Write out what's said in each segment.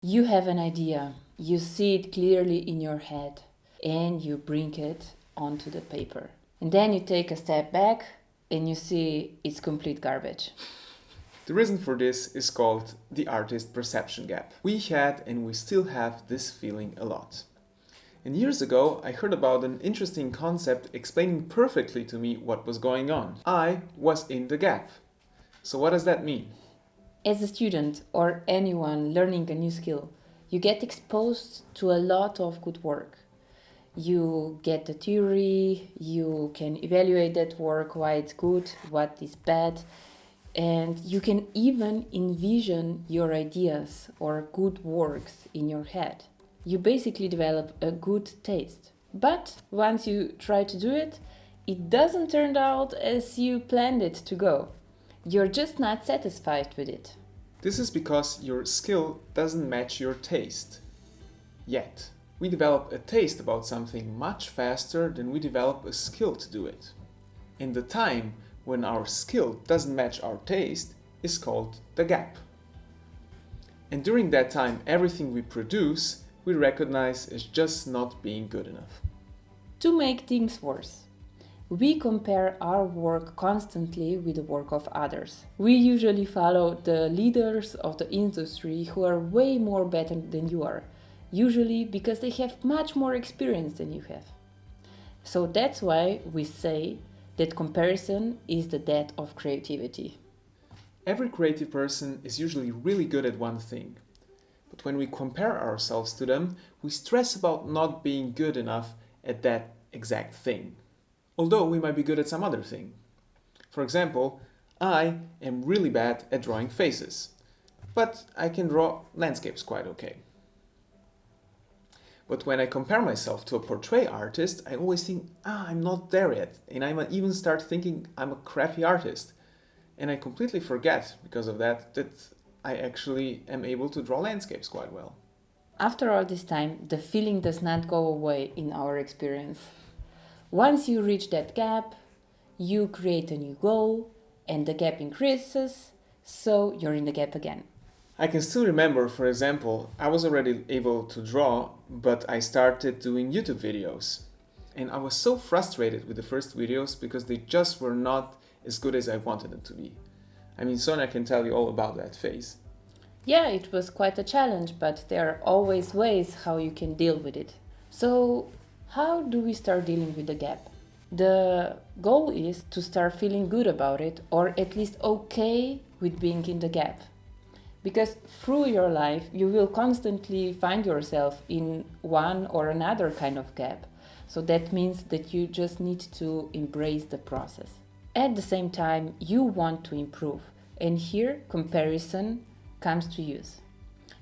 You have an idea, you see it clearly in your head, and you bring it onto the paper. And then you take a step back and you see it's complete garbage. The reason for this is called the artist perception gap. We had and we still have this feeling a lot. And years ago, I heard about an interesting concept explaining perfectly to me what was going on. I was in the gap. So what does that mean? As a student or anyone learning a new skill, you get exposed to a lot of good work. You get the theory, you can evaluate that work, why it's good, what is bad, and you can even envision your ideas or good works in your head. You basically develop a good taste. But once you try to do it, it doesn't turn out as you planned it to go. You're just not satisfied with it. This is because your skill doesn't match your taste. Yet, we develop a taste about something much faster than we develop a skill to do it. And the time when our skill doesn't match our taste is called the gap. And during that time, everything we produce, we recognize as just not being good enough. To make things worse, we compare our work constantly with the work of others. We usually follow the leaders of the industry who are way more better than you are, usually because they have much more experience than you have. So that's why we say that comparison is the death of creativity. Every creative person is usually really good at one thing. But when we compare ourselves to them, we stress about not being good enough at that exact thing, although we might be good at some other thing. For example, I am really bad at drawing faces, but I can draw landscapes quite okay. But when I compare myself to a portrait artist, I always think, I'm not there yet, and I might even start thinking I'm a crappy artist. And I completely forget, because of that I actually am able to draw landscapes quite well. After all this time, the feeling does not go away in our experience. Once you reach that gap, you create a new goal, and the gap increases, so you're in the gap again. I can still remember, for example, I was already able to draw, but I started doing YouTube videos. And I was so frustrated with the first videos because they just were not as good as I wanted them to be. I mean, Sonia can tell you all about that phase. Yeah, it was quite a challenge, but there are always ways how you can deal with it. So, how do we start dealing with the gap? The goal is to start feeling good about it, or at least okay with being in the gap. Because through your life, you will constantly find yourself in one or another kind of gap. So that means that you just need to embrace the process. At the same time, you want to improve. And here, comparison comes to use.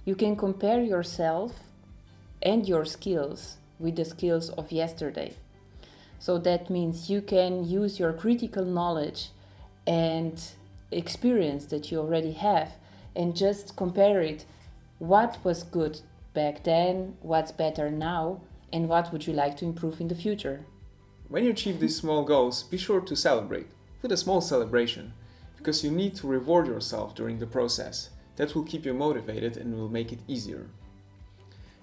You can compare yourself and your skills with the skills of yesterday. So that means you can use your critical knowledge and experience that you already have and just compare it. What was good back then, what's better now, and what would you like to improve in the future? When you achieve these small goals, be sure to celebrate with a small celebration, because you need to reward yourself during the process. That will keep you motivated and will make it easier.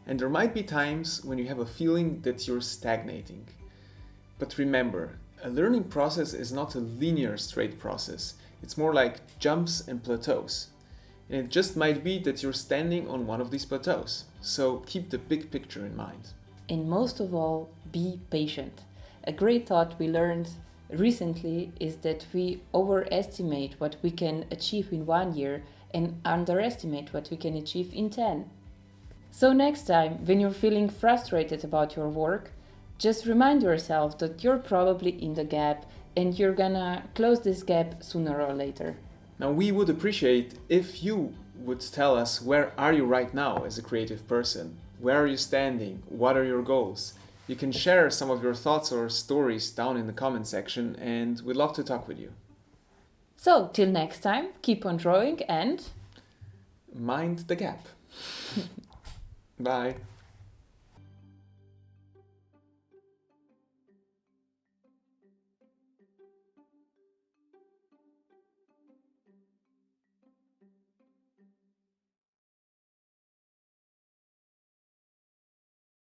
And there might be times when you have a feeling that you're stagnating. But remember, a learning process is not a linear straight process. It's more like jumps and plateaus. And it just might be that you're standing on one of these plateaus. So keep the big picture in mind. And most of all, be patient. A great thought we learned recently is that we overestimate what we can achieve in 1 year and underestimate what we can achieve in 10. So next time, when you're feeling frustrated about your work, just remind yourself that you're probably in the gap and you're gonna close this gap sooner or later. Now, we would appreciate if you would tell us, where are you right now as a creative person? Where are you standing? What are your goals? You can share some of your thoughts or stories down in the comment section, and we'd love to talk with you. So, till next time, keep on drawing and mind the gap. Bye.